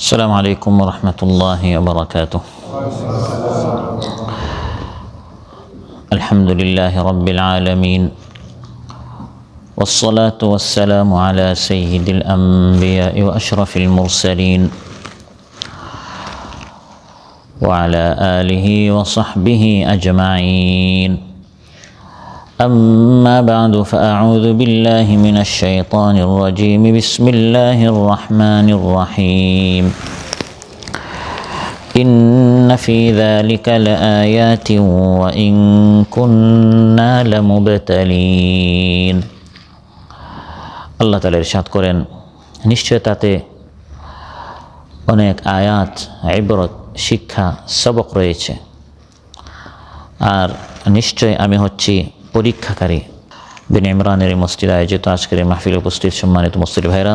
السلام عليكم ورحمة الله وبركاته. الحمد لله رب العالمين، والصلاة والسلام على سيد الأنبياء وأشرف المرسلين وعلى آله وصحبه أجمعين. أما بعد، فأعوذ بالله من الشيطان الرجيم. بسم الله الرحمن الرحيم. إن في ذلك لآيات وإن كنا لمبتلين। আল্লাহ তাআলা ইরশাদ করেন, নিশ্চয় তাতে অনেক আয়াত, ইবরত, শিক্ষা, সবক রয়েছে, আর নিশ্চয় আমি হচ্ছি পরীক্ষাকারী। বিন ইমরানের এই মসজিদ আয়োজিত আজকের এই মাহফিলে উপস্থিত সম্মানিত মুসলিম ভাইরা,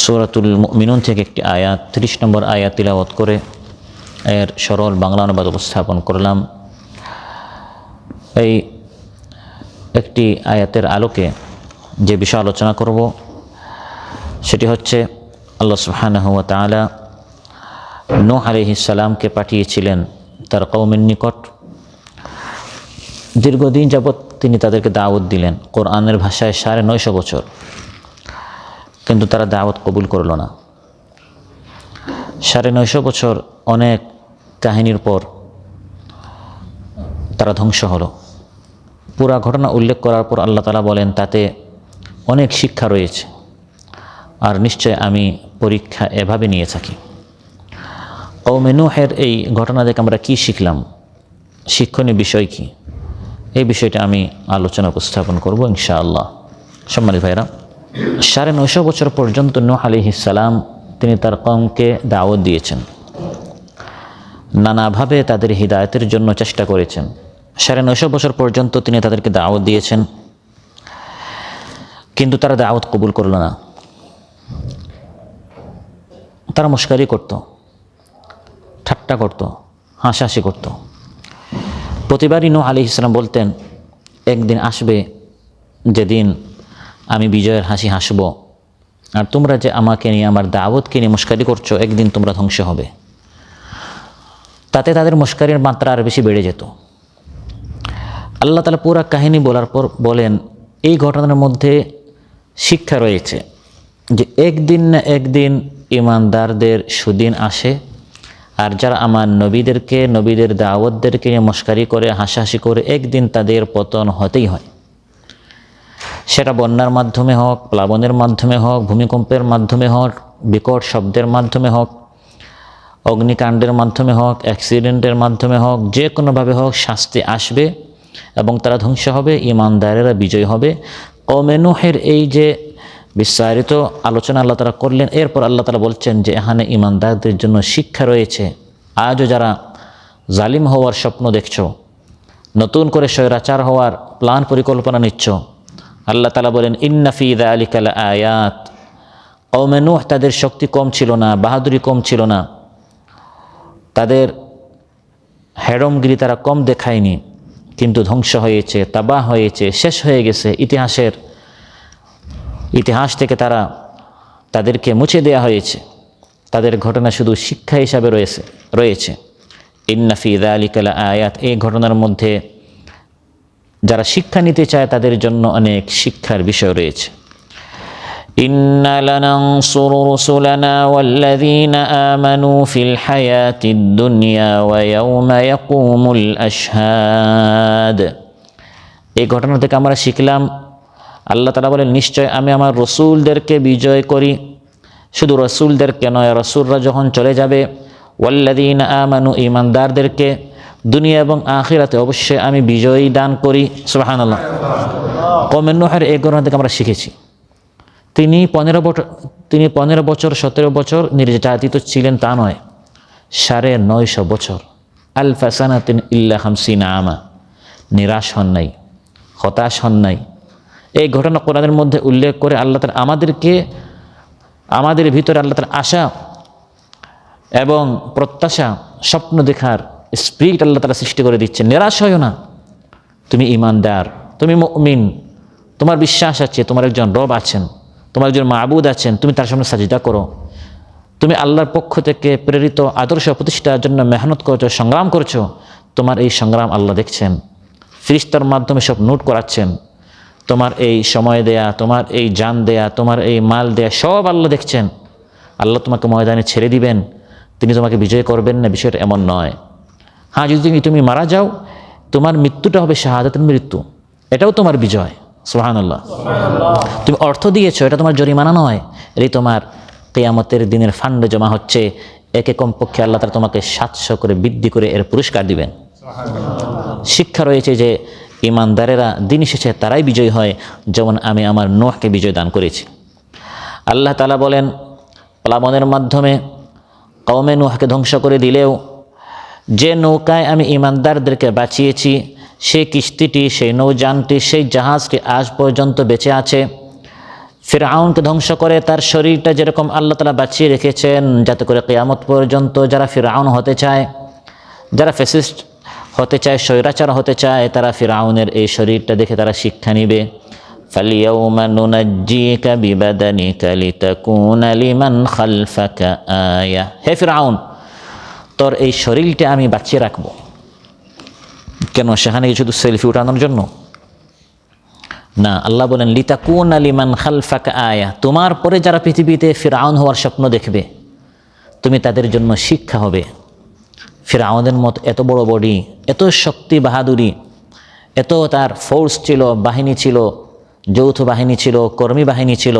সূরাতুল মুমিনুন থেকে একটি আয়াত, 30 নম্বর আয়াত তিলাওয়াত করে এর সরল বাংলা অনুবাদ উপস্থাপন করলাম। এই একটি আয়াতের আলোকে যে বিষয় আলোচনা করব সেটি হচ্ছে, আল্লাহ সুবহানাহু ওয়া তাআলা নূহ আলাইহিস সালামকে পাঠিয়েছিলেন তার কওমের নিকট। দীর্ঘদিন যাবৎ তিনি তাদেরকে দাওয়াত দিলেন, কোরআনের ভাষায় 950 বছর, কিন্তু তারা দাওয়াত কবুল করল না। 950 বছর অনেক কাহিনীর পর তারা ধ্বংস হলো। পুরা ঘটনা উল্লেখ করার পর আল্লাহ তাআলা বলেন, তাতে অনেক শিক্ষা রয়েছে, আর নিশ্চয় আমি পরীক্ষা এভাবে নিয়ে থাকি। কওমে নূহের এই ঘটনা থেকে আমরা কি শিখলাম, শিক্ষণীয় বিষয় কি, এই বিষয়টা আমি আলোচনা উপস্থাপন করব ইনশাআল্লাহ। সম্মানিত ভাইরা, 950 বছর পর্যন্ত নূহ আলাইহিস সালাম তিনি তার কওমকে দাওয়াত দিয়েছেন, নানাভাবে তাদের হিদায়াতের জন্য চেষ্টা করেছেন। 950 বছর পর্যন্ত তিনি তাদেরকে দাওয়াত দিয়েছেন, কিন্তু তারা দাওয়াত কবুল করল না। তারা মশকারি করত, ঠাট্টা করত, হাসাহাসি করত। প্রতিবারই নূহ আলাইহিস সালাম বলতেন, একদিন আসবে যেদিন আমি বিজয়ের হাসি হাসব, আর তোমরা যে আমাকে নিয়ে, আমার দাওয়াতকে নিয়ে মশকারি করছো, একদিন তোমরা ধ্বংস হবে। তাতে তাদের মশকারির মাত্রা আর বেশি বেড়ে যেত। আল্লাহ তাআলা পুরা কাহিনী বলার পর বলেন, এই ঘটনার মধ্যে শিক্ষা রয়েছে যে একদিন না একদিন ইমানদারদের সুদিন আসে, আর যারা আমার নবীদেরকে, নবীদের দাওয়াতদেরকে নিয়ে মশকারি করে, হাসাহাসি করে, একদিন তাদের পতন হতেই হয়। সেটা বন্যার মাধ্যমে হোক, প্লাবনের মাধ্যমে হোক, ভূমিকম্পের মাধ্যমে হোক, বিকট শব্দের মাধ্যমে হোক, অগ্নিকাণ্ডের মাধ্যমে হোক, অ্যাক্সিডেন্টের মাধ্যমে হোক, যে কোনোভাবে হোক শাস্তি আসবে এবং তারা ধ্বংস হবে, ইমানদারেরা বিজয় হবে। কওমে নূহের এই যে বিস্তারিত আলোচনা আল্লাহ তাআলা করলেন, এরপর আল্লাহ তাআলা বলছেন যে এখানে ইমানদারদের জন্য শিক্ষা রয়েছে। আজও যারা জালিম হওয়ার স্বপ্ন দেখছো, নতুন করে স্বৈরাচার হওয়ার প্ল্যান পরিকল্পনা নিচ্ছ, আল্লাহ তাআলা বলেন, ইন্না ফি যালিকা লাআয়াত। কওমে নূহ তাদের শক্তি কম ছিল না, বাহাদুরি কম ছিল না, তাদের হেরমগিরি তারা কম দেখায়নি, কিন্তু ধ্বংস হয়েছে, তাবাহ হয়েছে, শেষ হয়ে গেছে। ইতিহাস থেকে তাদেরকে মুছে দেয়া হয়েছে। তাদের ঘটনা শুধু শিক্ষা হিসাবে রয়েছে। ইন্না ফি যালিকা লাআয়াত, এই ঘটনার মধ্যে যারা শিক্ষা নিতে চায় তাদের জন্য অনেক শিক্ষার বিষয় রয়েছে। ইন্না লানানসুরু রুসুলানা ওয়াল্লাযীনা আমানু ফিল হায়াতিদ দুনিয়া ওয়া ইয়াওমা ইয়াকুমুল আশহাদ। এই ঘটনা থেকে আমরা শিখলাম, আল্লাহ তাআলা বলেন, নিশ্চয় আমি আমার রসুলদেরকে বিজয় করি। শুধু রসুলদেরকে নয়, রসুলরা যখন চলে যাবে, ওয়াল্লাযীনা আমানু, ঈমানদারদেরকে দুনিয়া এবং আখিরাতে অবশ্যই আমি বিজয়ী দান করি। সুবহানাল্লাহ। কওমে নূহের এই ঘটনা থেকে আমরা শিখেছি, তিনি 15 বছর 17 বছর নির্যাতিত ছিলেন তা নয়, 950 বছর, আলফা সানাতিন ইল্লা 50 আমা, নিরাশ হন নাই, হতাশ হন নাই। এই ঘটনা কোরআনের মধ্যে উল্লেখ করে আল্লাহ তাআলা আমাদের ভিতরে আল্লাহ তাআলা আশা এবং প্রত্যাশা, স্বপ্ন দেখার স্পিরিট আল্লাহ তাআলা সৃষ্টি করে দিচ্ছেন। নিরাশ হইও না, তুমি ঈমানদার, তুমি মুমিন, তোমার বিশ্বাস আছে, তোমার একজন রব আছেন, তোমার একজন মাবুদ আছেন, তুমি তার সামনে সাজদা করো। তুমি আল্লাহর পক্ষ থেকে প্রেরিত আদর্শ প্রতিষ্ঠার জন্য মেহনত করছো, সংগ্রাম করছো, তোমার এই সংগ্রাম আল্লাহ দেখছেন, ফেরেশতার মাধ্যমে সব নোট করাচ্ছেন। তোমার এই সময় দেয়া, তোমার এই জান দেয়া, তোমার এই মাল দেয়া সব আল্লাহ দেখছেন। আল্লাহ তোমাকে ময়দানে ছেড়ে দিবেন, তিনি তোমাকে বিজয় করবেন না, বিষয়টা এমন নয়। হ্যাঁ, যদি তুমি মারা যাও, তোমার মৃত্যুটা হবে শাহাদাতের মৃত্যু, এটাও তোমার বিজয়। সুবহানাল্লাহ। তুমি অর্থ দিয়েছো, এটা তোমার জরিমানা নয়, এটাই তোমার কিয়ামতের দিনের ফান্ডে জমা হচ্ছে। একে কমপক্ষে আল্লাহ তাআলা তোমাকে 700 করে বৃদ্ধি করে এর পুরস্কার দিবেন। শিক্ষা রয়েছে যে ইমানদারেরা দিন শেষে তারাই বিজয় হয়, যেমন আমি আমার নূহকে বিজয় দান করেছি। আল্লাহ তাআলা বলেন, প্লাবনের মাধ্যমে কওমে নূহকে ধ্বংস করে দিলেও যে নৌকায় আমি ইমানদারদেরকে বাঁচিয়েছি, সেই কিস্তিটি, সেই নৌযানটি, সেই জাহাজটি আজ পর্যন্ত বেঁচে আছে। ফিরআউনকে ধ্বংস করে তার শরীরটা যেরকম আল্লাহ তাআলা বাঁচিয়ে রেখেছেন, যাতে করে কিয়ামত পর্যন্ত যারা ফিরআউন হতে চায়, যারা ফ্যাসিস্ট হতে চায়, স্বৈরাচার হতে চায়, তারা ফিরআউনের এই শরীরটা দেখে তারা শিক্ষা নিবে। ফালিয়াউমা নুনাজ্জিকা বিবাদানিকা লিতাকুনা লিমান খালফাকা আয়া। হে ফিরআউন, তোর এই শরীরটা আমি বাঁচিয়ে রাখবো। কেন? সেখানে শুধু সেলফি উঠানোর জন্য না। আল্লাহ বলেন লিতাকুনা লিমান খালফাকা আয়া, তোমার পরে যারা পৃথিবীতে ফিরআউন হওয়ার স্বপ্ন দেখবে, তুমি তাদের জন্য শিক্ষা হবে। ফিরআউনের মত এত বড় বডি, এত শক্তি বাহাদুরি, এত তার ফোর্স ছিল, বাহিনী ছিল, যৌথ বাহিনী ছিল, কর্মী বাহিনী ছিল,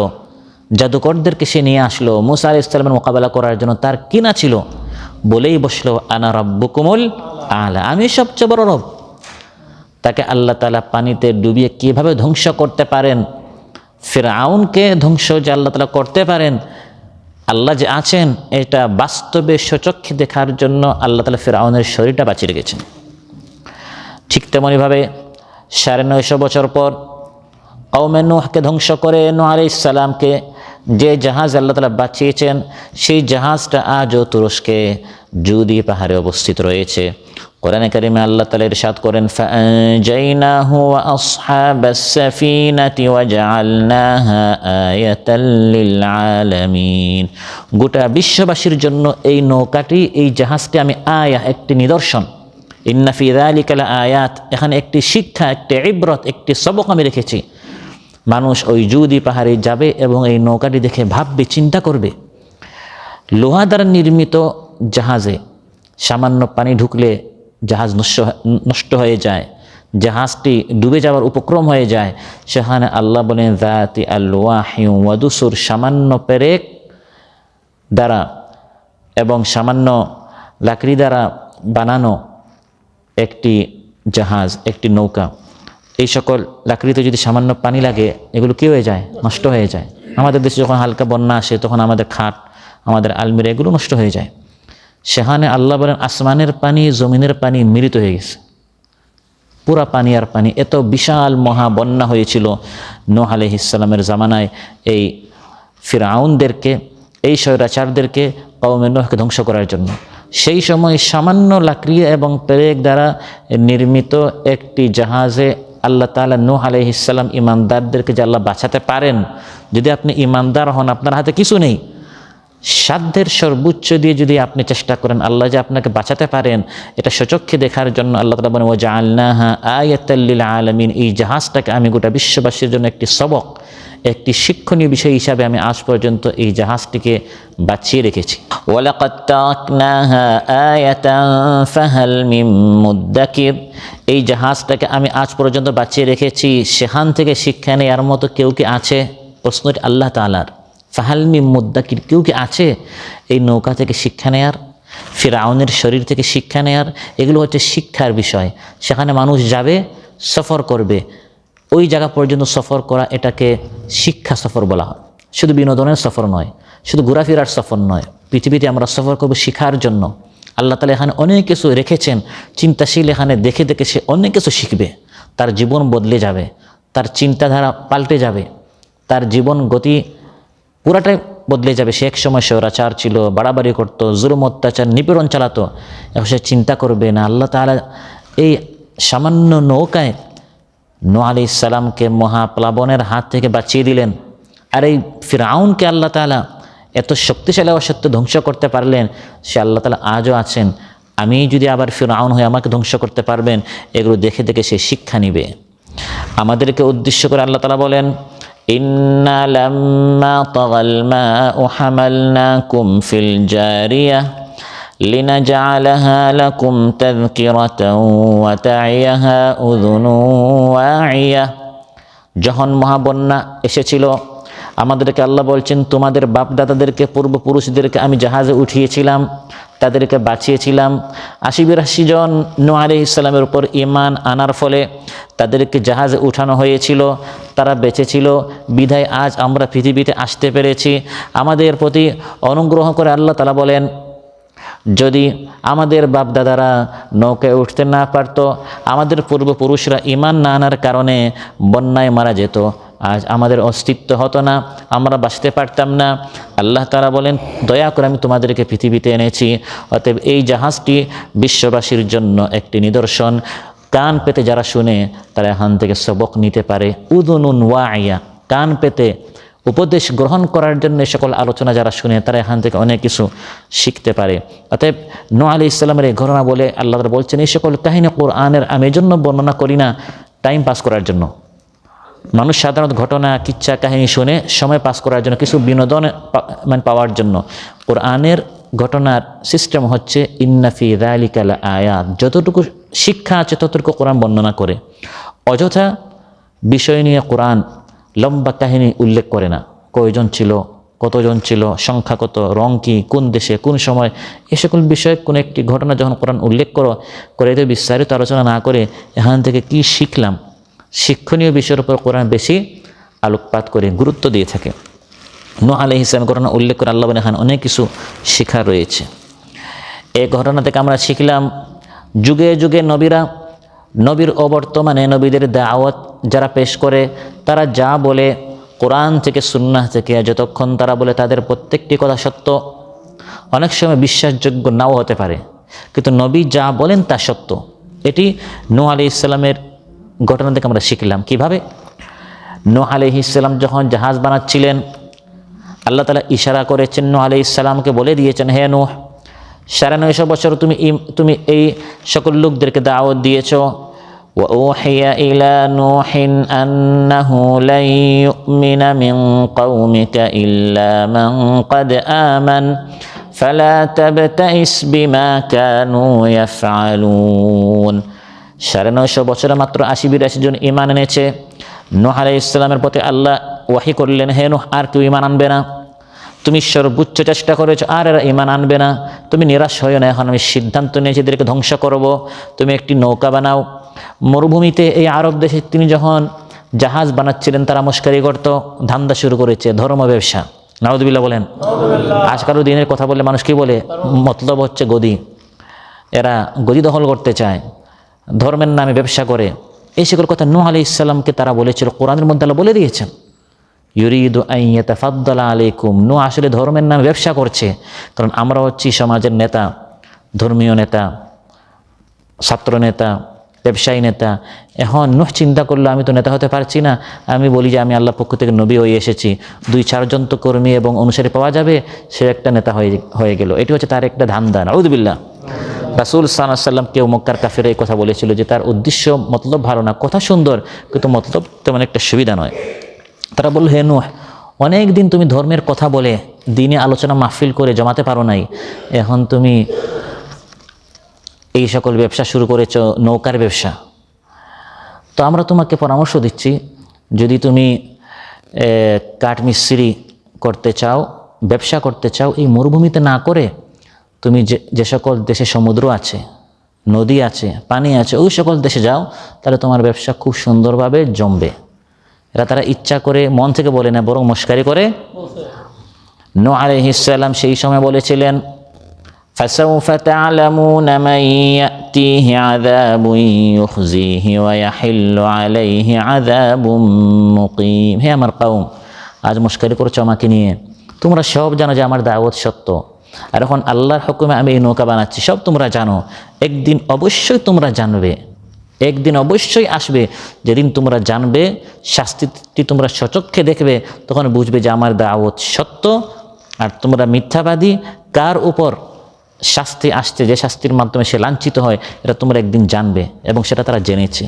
জাদুকরদেরকে সে নিয়ে আসলো মুসা আলাইহিস সালামের মোকাবেলা করার জন্য। তার কি না ছিল? বলেই বসলো আনা রাব্বুকুমুল আলা, আমি সবচেয়ে বড় রব। তাকে আল্লাহ তাআলা পানিতে ডুবিয়ে কিভাবে ধ্বংস করতে পারেন, ফিরআউনকে ধ্বংস যে আল্লাহ তাআলা করতে পারেন, আল্লাহ যে আছেন, এটা বাস্তবে স্বচক্ষে দেখার জন্য আল্লাহ তাআলা ফিরআউনের শরীরটা বাঁচিয়ে রেখেছেন। ঠিক তেমনইভাবে 950 বছর পর কওমে নূহকে ধ্বংস করে নূহ আলাইহিস সালামকে যে জাহাজ আল্লাহ তাআলা বাঁচিয়েছেন, সেই জাহাজটা আজও তুরস্কে জুদি পাহাড়ে অবস্থিত রয়েছে। কোরআনে কারিমে আল্লাহ তাআলা ইরশাদ করেন, ফাআনজাইনাহু ওয়া আসহাবাস সাফিনাতি ওয়া জাআলনাহা আয়াতাল লিল আলামিন। গোটা বিশ্ববাসীর জন্য এই নৌকাটি, এই জাহাজটি আমি আয়া, একটি নিদর্শন। ইন্না ফি যালিকা লাআয়াত, এখানে একটি শিক্ষা, একটি ইবরত, একটি সবক আমি রেখেছি। মানুষ ওই জুদি পাহাড়ে যাবে এবং এই নৌকাটি দেখে ভাববে, চিন্তা করবে। লোহা দ্বারা নির্মিত জাহাজে সামান্য পানি ঢুকলে জাহাজ নষ্ট হয়ে যায়, জাহাজটি ডুবে যাওয়ার উপক্রম হয়ে যায়। সেখানে আল্লাহ বলেন যাতি আলওয়াহি ওয়া দুসুর, সামান্য পেরেক দ্বারা এবং সামান্য লাকড়ি দ্বারা বানানো একটি জাহাজ, একটি নৌকা। এই সকল লাকড়িতে যদি সামান্য পানি লাগে, এগুলো কী হয়ে যায়? নষ্ট হয়ে যায়। আমাদের দেশে যখন হালকা বন্যা আসে, তখন আমাদের খাট, আমাদের আলমিরা, এগুলো নষ্ট হয়ে যায়। সেখানে আল্লাহ বলেন আসমানের পানি, জমিনের পানি মিলিত হয়ে গেছে, পুরা পানি আর পানি। এত বিশাল মহা বন্যা হয়েছিল নূহ আলাইহিস সালামের জামানায়। এই ফিরআউনদেরকে, এই স্বৈরাচারদেরকে, কওমে নূহকে ধ্বংস করার জন্য সেই সময় সামান্য লাকড়ি এবং পেরেক দ্বারা নির্মিত একটি জাহাজে আল্লাহ তাআলা নূহ আলাইহিস সালাম ইমানদারদেরকে যে আল্লাহ বাঁচাতে পারেন, যদি আপনি ইমানদার হন, আপনার হাতে কিছু নেই, সাধ্যের সর্বোচ্চ দিয়ে যদি আপনি চেষ্টা করেন, আল্লাহ যে আপনাকে বাঁচাতে পারেন, এটা সচক্ষে দেখার জন্য আল্লাহ তাআলা বলেন ওয়া জাআলনাহা আয়াতাল লিল আলামিন। এই জাহাজটাকে আমি গোটা বিশ্ববাসীর জন্য একটি সবক, একটি শিক্ষণীয় বিষয় হিসাবে আমি আজ পর্যন্ত এই জাহাজটিকে বাঁচিয়ে রেখেছি। ওয়ালাকাদ তারাকনাহা আয়াতান ফাহাল মিন মুদ্দাকির। এই জাহাজটাকে আমি আজ পর্যন্ত বাঁচিয়ে রেখেছি, সেখান থেকে শিক্ষা নেওয়ার মতো কেউ কি আছে? প্রশ্নটি আল্লাহ তাআলার। ফাহাল মিন মুদ্দাকির, কেউ কি আছে এই নৌকা থেকে শিক্ষা নেয়ার, ফিরআউনের শরীর থেকে শিক্ষা নেয়ার? এগুলো হচ্ছে শিক্ষার বিষয়। সেখানে মানুষ যাবে, সফর করবে, ওই জায়গা পর্যন্ত সফর করা, এটাকে শিক্ষা সফর বলা হয়। শুধু বিনোদনের সফর নয়, শুধু ঘোরাফেরার সফর নয়, পৃথিবীতে আমরা সফর করবো শিখার জন্য। আল্লাহ তাআলা এখানে অনেক কিছু রেখেছেন। চিন্তাশীল এখানে দেখে দেখে সে অনেক কিছু শিখবে, তার জীবন বদলে যাবে, তার চিন্তাধারা পাল্টে যাবে, তার জীবন গতি পুরাটাই বদলে যাবে। সে এক সময় স্বৈরাচার ছিল, বাড়াবাড়ি করতো, জুলুম অত্যাচার নিপীড়ন চালাতো। এখন সে চিন্তা করবে না, আল্লাহ তাআলা এই সামান্য নৌকায় নূহ আলাইহিস সালামকে মহাপ্লাবনের হাত থেকে বাঁচিয়ে দিলেন। আর এই ফিরআউনকে আল্লাহ তাআলা এত শক্তিশালী অসত্য ধ্বংস করতে পারলেন, সে আল্লাহ তাআলা আজও আছেন। আমি যদি আবার ফিরআউন হয়ে আমাকে ধ্বংস করতে পারবেন, এগুলো দেখে দেখে সে শিক্ষা নিবে। আমাদেরকে উদ্দেশ্য করে আল্লাহ তাআলা বলেন, ইন্না লাম্মা তাগাল মাউ হামালনাকুম ফিল জারিয়াহ লিনাজআলাহা লাকুম তাযকিরাতাও ওয়া তা'ইয়াহা উযুনুন ওয়া'ইয়াহ। যখন মহাবন্যা এসেছিল, আমাদেরকে আল্লাহ বলছেন, তোমাদের বাপ দাদাদেরকে, পূর্বপুরুষদেরকে আমি জাহাজে উঠিয়েছিলাম, তাদেরকে বাঁচিয়েছিলাম। ৮০-৮২ জন নূহ আলাইহিস সালামের উপর ঈমান আনার ফলে তাদেরকে জাহাজে উঠানো হয়েছিল, তারা বেঁচে ছিল, বিধায় আজ আমরা পৃথিবীতে আসতে পেরেছি। আমাদের প্রতি অনুগ্রহ করে আল্লাহ তাআলা বলেন, যদি আমাদের বাপ দাদারা নৌকায় উঠতে না পারত, আমাদের পূর্বপুরুষরা ঈমান না আনার কারণে বন্যায় মারা যেত, আজ আমাদের অস্তিত্ব হতো না, আমরা বাঁচতে পারতাম না। আল্লাহ তাআলা বলেন, দয়া করে আমি তোমাদেরকে পৃথিবীতে এনেছি, অতএব এই জাহাজটি বিশ্ববাসীর জন্য একটি নিদর্শন। কান পেতে যারা শুনে তারা এখান থেকে সবক নিতে পারে। উযুনুন ওয়া'ইয়া, কান পেতে উপদেশ গ্রহণ করার জন্য সকল আলোচনা যারা শুনে তারা এখান থেকে অনেক কিছু শিখতে পারে। অতএব নূহ আলাইহিস সালামের এই ঘটনা বলে আল্লাহ তাআলা বলছেন, এই সকল কাহিনী কোরআনের আমি এই জন্য বর্ণনা করি না টাইম পাস করার জন্য। মানুষ সাধারণত ঘটনা, কিচ্ছা, কাহিনী শুনে সময় পাস করার জন্য, কিছু বিনোদন পাওয়ার জন্য। কোরআনের ঘটনার সিস্টেম হচ্ছে ইন্না ফি যালিকা লাআয়াত, যতটুকু শিক্ষা আছে ততটুকু কোরআন বর্ণনা করে। অযথা বিষয় নিয়ে কোরআন লম্বা কাহিনী উল্লেখ করে না। কয়জন ছিল, কতজন ছিল, সংখ্যা কত, রং কী, কোন দেশে, কোন সময়, এ সকল বিষয়ে কোনো একটি ঘটনা যখন কোরআন উল্লেখ করে এতে বিস্তারিত আলোচনা না করে এখান থেকে কি শিখলাম, শিক্ষণীয় বিষয়ের উপর কোরআন বেশি আলোকপাত করে গুরুত্ব দিয়ে থাকে। নূহ আলাইহিস সালামের ঘটনা উল্লেখ করে আল্লাহ বলেন, এখানে অনেক কিছু শিক্ষা রয়েছে। এই ঘটনা থেকে আমরা শিখলাম, যুগে যুগে নবীর অবর্তমানে নবীদের দাওয়াত যারা পেশ করে, তারা যা বলে কোরআন থেকে সুন্নাহ থেকে, যতক্ষণ তারা বলে তাদের প্রত্যেকটি কথা সত্য। অনেক সময় বিশ্বাসযোগ্য নাও হতে পারে, কিন্তু নবী যা বলেন তা সত্য। এটি নূহ আলাইহিস সালামের ঘটনা থেকে আমরা শিখলাম। কিভাবে? নূহ আলাইহিস সালাম যখন জাহাজ বানাচ্ছিলেন, আল্লাহ তাআলা ইশারা করেছেন, নূহ আলাইহিস সালামকে বলে দিয়েছেন, হে নূহ, ৯৫০ বছর তুমি এই সকল লোকদেরকে দাওয়াত দিয়েছ। وأوحي إلى نوح أنه لن يؤمن من قومك إلا من قد آمن فلا تبتئس بما كانوا يفعلون। ৯৫০ বছরে মাত্র ৮০-৮২ জন ঈমান এনেছে। নূহ আলাইহিস সালামের প্রতি আল্লাহ ওয়াহি করলেন, হে নূহ, আর কেউ ঈমান আনবে না। তুমি সর্বোচ্চ চেষ্টা করেছো, আর এরা ঈমান আনবে না। তুমি নিরাশ হইও না, এখন আমি সিদ্ধান্ত নিয়েছি এদেরকে ধ্বংস করব। তুমি একটি নৌকা বানাও। মরুভূমিতে এই আরব দেশে তিনি যখন জাহাজ বানাচ্ছিলেন, তারা মস্কারি করত, ধান্দা শুরু করেছে, ধর্ম ব্যবসা। নাউযুবিল্লাহ বলেন। আজকালও দিনের কথা বলে মানুষ কি বলে? মতলব হচ্ছে গদি। এরা গদি দখল করতে চায়, ধর্মের নামে ব্যবসা করে। এই সকল কথা নূহ আলাইহিস সালামকে তারা বলেছিল। কোরআনের মধ্যে আল্লাহ বলে দিয়েছেন, ইউরিদু আন ইয়াতাফাদ্দালা আলাইকুম। নূহ আসলে ধর্মের নামে ব্যবসা করছে, কারণ আমরা হচ্ছি সমাজের নেতা, ধর্মীয় নেতা, ছাত্র নেতা, ব্যবসায়ী নেতা। এখন নূহ চিন্তা করলো, আমি তো নেতা হতে পারছি না, আমি বলি যে আমি আল্লাহর পক্ষ থেকে নবী হয়ে এসেছি, ২-৪ জন তো কর্মী এবং অনুসারী পাওয়া যাবে, সে একটা নেতা হয়ে গেল। এটি হচ্ছে তার একটা ধান্দা। নাউযুবিল্লাহ। রাসূল সাল্লাল্লাহু আলাইহি ওয়াসাল্লাম কেউ মক্কার কাফেররা এই কথা বলেছিল যে তার উদ্দেশ্য মতলব ভালো না, কথা সুন্দর কিন্তু মতলব তেমন একটা সুবিধা নয়। তারা বলল, হে নূহ, অনেক দিন তুমি ধর্মের কথা বলে দিনে আলোচনা মাহফিল করে জমাতে পারো নাই, এখন তুমি এই সকল ব্যবসা শুরু করেছ, নৌকার ব্যবসা। তো আমরা তোমাকে পরামর্শ দিচ্ছি, যদি তুমি কাঠমিস্ত্রি করতে চাও, ব্যবসা করতে চাও, এই মরুভূমিতে না করে তুমি যে সকল দেশে সমুদ্র আছে, নদী আছে, পানি আছে, ওই সকল দেশে যাও, তাহলে তোমার ব্যবসা খুব সুন্দরভাবে জমবে। তারা ইচ্ছা করে মন থেকে বলে না, বরং মস্কারি করে। নূহ আলাইহিস সালাম সেই সময় বলেছিলেন, فسوف تعلمون من يأتيه عذاب يخزيه ويحل عليه عذاب مقيم। হে আমার কওম, আজ মস্কারি করছো আমাকে নিয়ে, তোমরা সব জানো যে আমার দাওয়াত সত্য, আর এখন আল্লাহর হুকুমে আমি এই নৌকা বানাচ্ছি, সব তোমরা জানো। একদিন অবশ্যই তোমরা জানবে একদিন অবশ্যই আসবে যেদিন তোমরা জানবে, শাস্তিটি তোমরা সচক্ষে দেখবে, তখন বুঝবে যে আমার দাওয়াত সত্য আর তোমরা মিথ্যাবাদী। কার উপর শাস্তি আসছে, যে শাস্তির মাধ্যমে সে লাঞ্ছিত হয়, এটা তোমরা একদিন জানবে, এবং সেটা তারা জেনেছে।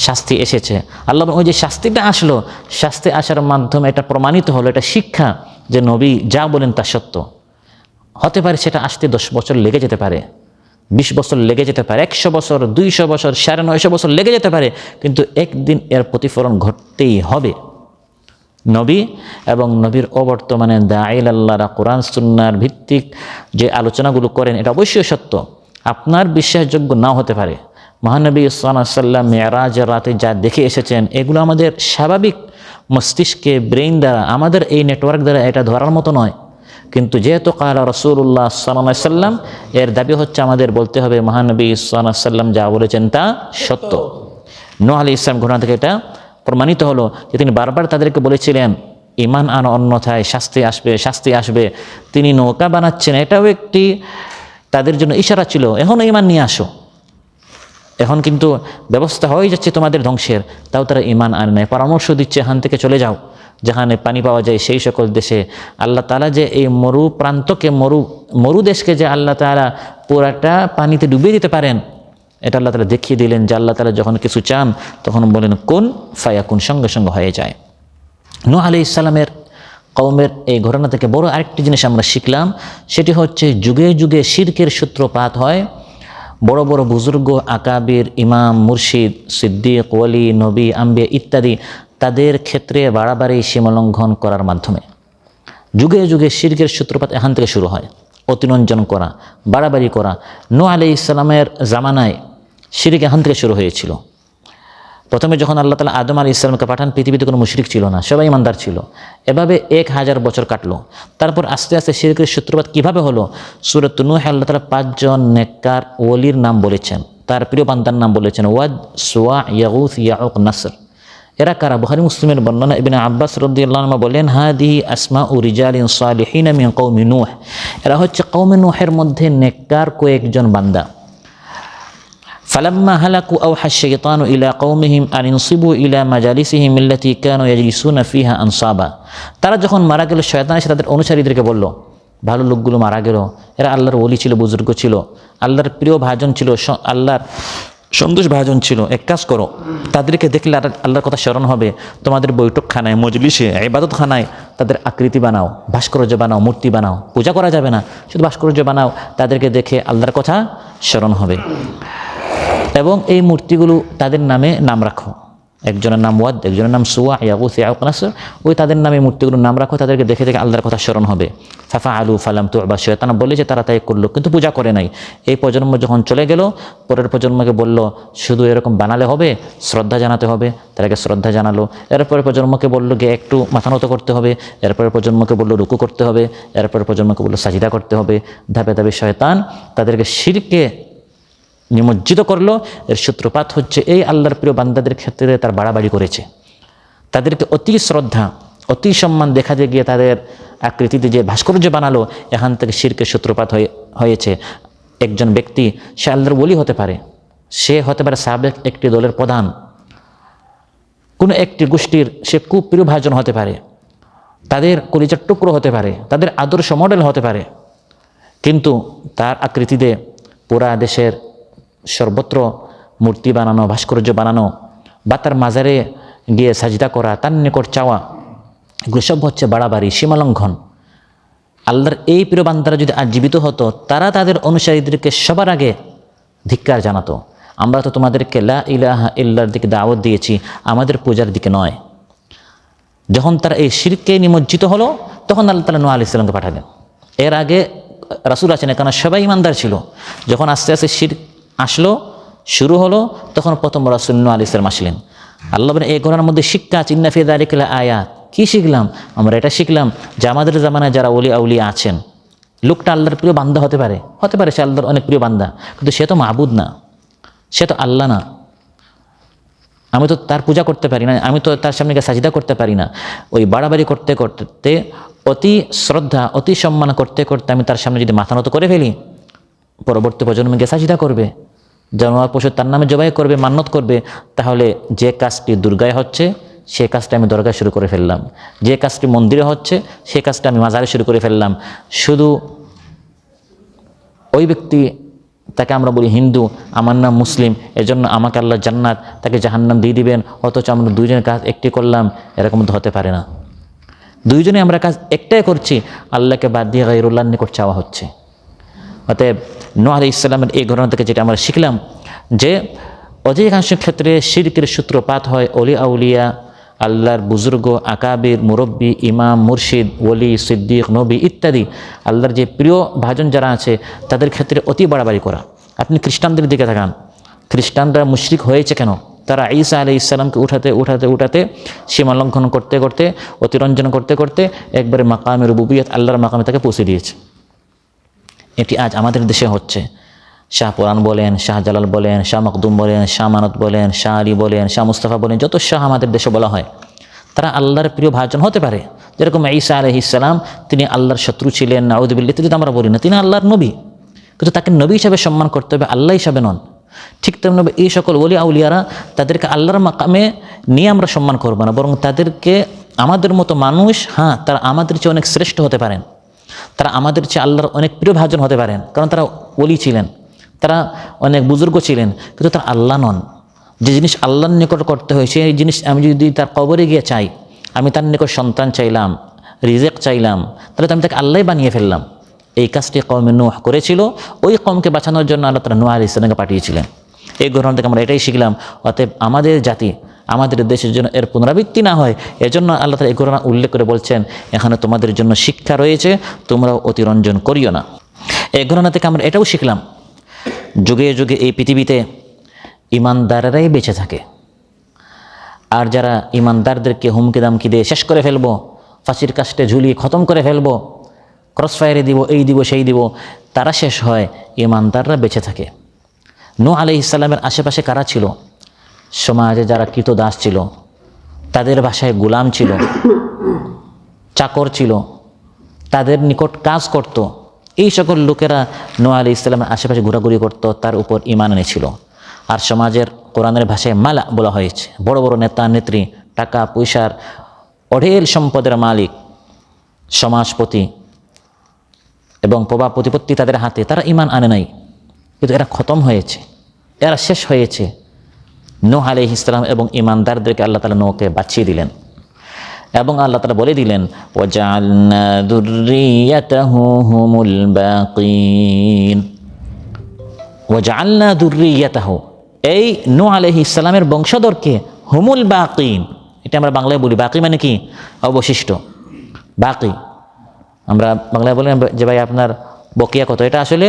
শাস্তি এসেছে, আল্লাহ ওই যে শাস্তিটা আসলো, শাস্তি আসার মাধ্যমে এটা প্রমাণিত হলো, এটা শিক্ষা যে নবী যা বলেন তা সত্য। হতে পারে সেটা আসতে 10 বছর লেগে যেতে পারে, 20 বছর লেগে যেতে পারে, 100 বছর, 200 বছর, 950 বছর লেগে যেতে পারে, কিন্তু একদিন এর প্রতিফলন ঘটতেই হবে। নবী এবং নবীর অবর্তমানে দাঈল আল্লাহরা কোরআন সুন্নাহর ভিত্তিক যে আলোচনাগুলো করেন এটা অবশ্যই সত্য, আপনার বিশ্বাসযোগ্য নাও হতে পারে। মহানবী সাল্লাল্লাহু আলাইহি ওয়াসাল্লাম মেরাজের রাতে যা দেখে এসেছেন, এগুলো আমাদের স্বাভাবিক মস্তিষ্কে, ব্রেইন দ্বারা, আমাদের এই নেটওয়ার্ক দ্বারা এটা ধরার মতো নয়। কিন্তু যেহেতু কালা রাসূলুল্লাহ সাল্লাল্লাহু আলাইহি ওয়াসাল্লাম, এর দাবি হচ্ছে আমাদের বলতে হবে মহানবী সাল্লাল্লাহু আলাইহি ওয়াসাল্লাম যা বলেছেন তা সত্য। নূহ আলাইহিস সালাম ঘটনা থেকে এটা প্রমাণিত হলো যে তিনি বারবার তাদেরকে বলেছিলেন ঈমান আনো, অন্যথায় শাস্তি আসবে, শাস্তি আসবে। তিনি নৌকা বানাচ্ছেন, এটাও একটি তাদের জন্য ইশারা ছিল, এখনও ঈমান নিয়ে আসো, এখন কিন্তু ব্যবস্থা হয়ে যাচ্ছে তোমাদের ধ্বংসের, তাও তারা ঈমান আনে নাই। পরামর্শ দিচ্ছে এখান থেকে চলে যাও, যেখানে পানি পাওয়া যায় সেই সকল দেশে। আল্লাহ তাআলা যে এই মরু প্রান্তকে, মরু দেশকে যে আল্লাহ তাআলা পুরাটা পানিতে ডুবিয়ে দিতে পারেন, এটা আল্লাহ তাআলা দেখিয়ে দিলেন যে আল্লাহ তাআলা যখন কিছু চান তখন বলেন কুন ফায়াকুন, সঙ্গে সঙ্গে হয়ে যায়। নূহ আলাইহিস সালামের কওমের এই ঘটনা থেকে বড় আরেকটি জিনিস আমরা শিখলাম, সেটি হচ্ছে যুগে যুগে শিরকের সূত্রপাত হয় বড় বড় বুজুর্গ, আকাবির, ইমাম, মুর্শিদ, সিদ্দিক, ওয়ালি, নবী, আম্বিয়া ইত্যাদি, তাদের ক্ষেত্রে বাড়াবাড়ি সীমালঙ্ঘন করার মাধ্যমে। যুগে যুগে শিরকের সূত্রপাত এখান থেকে শুরু হয়, অতিরঞ্জন করা, বাড়াবাড়ি করা। নূহ আলাইহিস সালামের জামানায় শিরক এখান থেকে শুরু হয়েছিল। প্রথমে যখন আল্লাহ তাআলা আদম আলাইহিস সালামকে পাঠান, পৃথিবীতে কোনো মুশরিক ছিল না, সবাই ইমানদার ছিল। এভাবে 1000 বছর কাটলো। তারপর আস্তে আস্তে শিরকের সূত্রপাত কিভাবে হলো? সূরাত নূহে আল্লাহ তাআলা 5 জন নেককার ওলির নাম বলেছেন, তার প্রিয় বান্দার নাম বলেছেন, ওয়াদ, সুয়া, ইয়াগুস, ইয়াউক, নাসর। এরা কারা? বুখারী মুসলিমের বর্ণনা, ইবনে আব্বাস রাদিয়াল্লাহু আনহু বলেন, হাদিহি আসমাউ রিজালিন সালিহিন মিন কওমি নূহ। এরা হচ্ছে কওমে নূহের মধ্যে নেককার কয়েকজন বান্দা। ফালাম্মা হালাকু আওহা শাইতানু ইলা কওমিহিম আন ইনসিবু ইলা মাজালিসিহিম আল্লাতী কানু ইয়াজলিসুনা ফিহা আনসাবা। তারা যখন মারা গেল, শয়তান এসে তাদের অনুসারীদেরকে বলল, ভালো লোকগুলো মারা গেল, এরা আল্লাহর ওলি ছিল, বুজুর্গ ছিল, আল্লাহর প্রিয় ভাজন ছিল, আল্লাহর সন্তোষ ভাজন ছিল, এক কাজ করো, তাদেরকে দেখলে আল্লাহর কথা স্মরণ হবে, তোমাদের বৈঠকখানায়, মজলিসে, ইবাদতখানায় তাদের আকৃতি বানাও, ভাস্কর্য বানাও, মূর্তি বানাও, পূজা করা যাবে না, শুধু ভাস্কর্য বানাও, তাদেরকে দেখে আল্লাহর কথা স্মরণ হবে। এবং এই মূর্তিগুলো তাদের নামে নাম রাখো, একজনের নাম ওয়াদ, একজনের নাম সুয়া, ইয়াগুস, ইয়াউক, নাসর, ওই তাদের নামে মূর্তিগুলোর নাম রাখো, তাদেরকে দেখে দেখে আল্লাহর কথা স্মরণ হবে। ফাফা আলু ফালাম তুবা, শয়তান বলে যে তারা তাই করলো, কিন্তু পূজা করে নাই। এই প্রজন্ম যখন চলে গেল, পরের প্রজন্মকে বলল শুধু এরকম বানালে হবে, শ্রদ্ধা জানাতে হবে, তাদেরকে শ্রদ্ধা জানালো। এরপরে প্রজন্মকে বলল গিয়ে একটু মাথা নত করতে হবে, এরপরে প্রজন্মকে বলল রুকু করতে হবে, এরপরে প্রজন্মকে বলল সাজিদা করতে হবে। ধাপে ধাপে শয়তান তাদেরকে শিরকে নিমজ্জিত করলো। এর সূত্রপাত হচ্ছে এই আল্লাহর প্রিয় বান্দাদের ক্ষেত্রে তার বাড়াবাড়ি করেছে, তাদেরকে অতি শ্রদ্ধা, অতি সম্মান দেখাতে গিয়ে তাদের আকৃতিতে যে ভাস্কর্য বানালো, এখান থেকে শিরকের সূত্রপাত হয়েছে। একজন ব্যক্তি, সে আল্লাহর ওলি হতে পারে, সে হতে পারে সাবেক একটি দলের প্রধান, কোনো একটি গোষ্ঠীর সে খুব প্রিয় ভাজন হতে পারে, তাদের কলিজার টুকরো হতে পারে, তাদের আদর্শ মডেল হতে পারে, কিন্তু তার আকৃতিতে পুরা দেশের সর্বত্র মূর্তি বানানো, ভাস্কর্য বানানো, বা তার মাজারে গিয়ে সাজদা করা, তার নিকট চাওয়া, এগুলো সব হচ্ছে বাড়াবাড়ি, সীমালঙ্ঘন। আল্লাহর এই প্রিয় বান্দারা যদি আজ জীবিত হতো, তারা তাদের অনুসারীদেরকে সবার আগে ধিক্কার জানাতো, আমরা তো তোমাদেরকে লা ইলাহা ইল্লার দিকে দাওয়াত দিয়েছি, আমাদের পূজার দিকে নয়। যখন তারা এই শিরকে নিমজ্জিত হলো, তখন আল্লাহ তাআলা নূহ আলাইহিস সালামকে পাঠালেন। এর আগে রাসূল আছেন, কারণ সবাই ইমানদার ছিল। যখন আস্তে আস্তে শিরক আসলো, শুরু হলো, তখন প্রথম রাসূল নূহ আলাইহিস সালাম আসলেন। আল্লাহ বলেন এই ঘটনার মধ্যে শিক্ষা আছে, ইন্না ফি যালিকা লাআয়াত। কি শিখলাম আমরা? এটা শিখলাম যে আমাদের জামানায় যারা ওলি আউলিয়া আছেন, লোকটা আল্লাহর প্রিয় বান্দা হতে পারে সে আল্লাহর অনেক প্রিয় বান্দা, কিন্তু সে তো মাবুদ না, সে তো আল্লাহ না। আমি তো তার পূজা করতে পারি না, আমি তো তার সামনে গিয়ে সাজদা করতে পারি না। ওই বাড়াবাড়ি করতে করতে, অতি শ্রদ্ধা, অতি সম্মান করতে করতে আমি তার সামনে যদি মাথা নত করে ফেলি, পরবর্তী প্রজন্ম গিয়ে সাজদা করবে, জানোয়ার পশু তার নামে জবাই করবে, মান্যত করবে, তাহলে যে কাজটি দুর্গায় হচ্ছে সে কাজটা আমি দরগায় শুরু করে ফেললাম, যে কাজটি মন্দিরে হচ্ছে সে কাজটা আমি মাজারে শুরু করে ফেললাম। শুধু ওই ব্যক্তি, তাকে আমরা বলি হিন্দু, আমার নাম মুসলিম, এজন্য আমাকে আল্লাহ জান্নাত, তাকে জাহান্নাম দিয়ে দিবেন, অথচ আমরা দুইজনের কাজ একটি করলাম, এরকম তো হতে পারে না। দুইজনে আমরা কাজ একটাই করছি, আল্লাহকে বাদ দিয়ে গায়রুল্লাহর নিকট চাওয়া হচ্ছে। অতএব নূহ আলাইহিস সালামের এই ঘটনা থেকে যেটা আমরা শিখলাম যে অধিকাংশ ক্ষেত্রে শিরকের সূত্রপাত হয় অলি আউলিয়া, আল্লাহর বুজুর্গ, আকাবির, মুরব্বী, ইমাম, মুর্শিদ, ওলি, সিদ্দিক, নবী ইত্যাদি আল্লাহর যে প্রিয় ভাজন যারা আছে তাদের ক্ষেত্রে অতি বাড়াবাড়ি করা। আপনি খ্রিস্টানদের দিকে তাকান, খ্রিস্টানরা মুশরিক হয়েছে কেন? তারা ঈসা আলাইহিস সালামকে উঠাতে সীমা লঙ্ঘন করতে করতে, অতিরঞ্জন করতে করতে একবারে মাকামে রুবুবিয়ত, আল্লাহর মাকামে তাকে পৌঁছে দিয়েছে। এটি আজ আমাদের দেশে হচ্ছে। শাহ পুরাণ বলেন, শাহ জালাল বলেন, শাহ মকদুম বলেন, শাহ মানত বলেন, শাহ আলী বলেন, শাহ মুস্তাফা বলেন, যত শাহ আমাদের দেশে বলা হয় তারা আল্লাহর প্রিয় ভাজন হতে পারে। যেরকম ঈসা আলাইহিস সালাম, তিনি আল্লাহর শত্রু ছিলেন, নাউযুবিল্লাহ, যদি আমরা বলি না, তিনি আল্লাহর নবী, কিন্তু তাকে নবী হিসাবে সম্মান করতে হবে, আল্লাহ হিসাবে নন। ঠিক তেমনি এই সকল ওলি আউলিয়ারা, তাদেরকে আল্লাহর মাকামে নিয়ে আমরা সম্মান করব না, বরং তাদেরকে আমাদের মতো মানুষ, হ্যাঁ তারা আমাদের চেয়ে অনেক শ্রেষ্ঠ হতে পারেন, তারা আমাদের চেয়ে আল্লাহর অনেক প্রিয় ভাজন হতে পারেন, কারণ তারা ওলি ছিলেন, তারা অনেক বুজুর্গ ছিলেন, কিন্তু তারা আল্লাহ নন। যে জিনিস আল্লাহর নিকট করতে হয় সেই জিনিস আমি যদি তার কবরে গিয়ে চাই, আমি তার নিকট সন্তান চাইলাম, রিজেক চাইলাম, তাহলে তো আমি তাকে আল্লাহ বানিয়ে ফেললাম। এই কাজটি কওমে নূহ করেছিল, ওই কওমকে বাঁচানোর জন্য আল্লাহ তাআলা নূহ আলাইহিস সালামকে পাঠিয়েছিলেন। এই ঘটনা থেকে আমরা এটাই শিখলাম। অতএব আমাদের জাতি, আমাদের দেশের জন্য এর পুনরাবৃত্তি না হয়, এজন্য আল্লাহ তাআলা এই ঘটনা উল্লেখ করে বলছেন, এখানে তোমাদের জন্য শিক্ষা রয়েছে, তোমরাও অতিরঞ্জন করিও না। এই ঘটনা থেকে আমরা এটাও শিখলাম, যুগে যুগে এই পৃথিবীতে ইমানদারেরাই বেঁচে থাকে, আর যারা ইমানদারদেরকে হুমকি দামকি দিয়ে শেষ করে ফেলবো, ফাঁসির কাস্টে ঝুলিয়ে খতম করে ফেলবো, ক্রসফায়ারে দিব, এই দিব সেই দিব, তারা শেষ হয়, ইমানদাররা বেঁচে থাকে। নূহ আলাইহিস সালামের আশেপাশে কারা ছিল? সমাজে যারা কৃতদাস ছিল, তাদের ভাষায় গোলাম ছিল, চাকর ছিল, তাদের নিকট কাজ করত, এই সকল লোকেরা নূহ আলাইহিস সালামের আশেপাশে ঘোরাঘুরি করত, তার উপর ঈমান এনেছিল। আর সমাজের কোরআনের ভাষায় মালা বলা হয়েছে, বড় বড় নেতা নেত্রী, টাকা পয়সার অঢেল সম্পদের মালিক, সমাজপতি এবং প্রভাব প্রতিপত্তি তাদের হাতে, তারা ঈমান আনে নাই, কিন্তু এরা খতম হয়েছে, এরা শেষ হয়েছে। নূহ আলাইহিস সালাম এবং ঈমানদারদেরকে আল্লাহ তাআলা নূহকে বাঁচিয়ে দিলেন, এবং আল্লাহ তাআলা বলে দিলেন, ওয়াজআলনা যুররিয়াতাহু হুমুল বাকিন। ওয়াজআলনা যুররিয়াতাহু, এই নূহ আলাইহিস সালামের বংশধরকে, হুমুল বাকিন, এটা আমরা বাংলায় বলি, বাকি মানে কি? অবশিষ্ট। বাকি আমরা বাংলায় বলি যে ভাই আপনার বকিয়া কত, এটা আসলে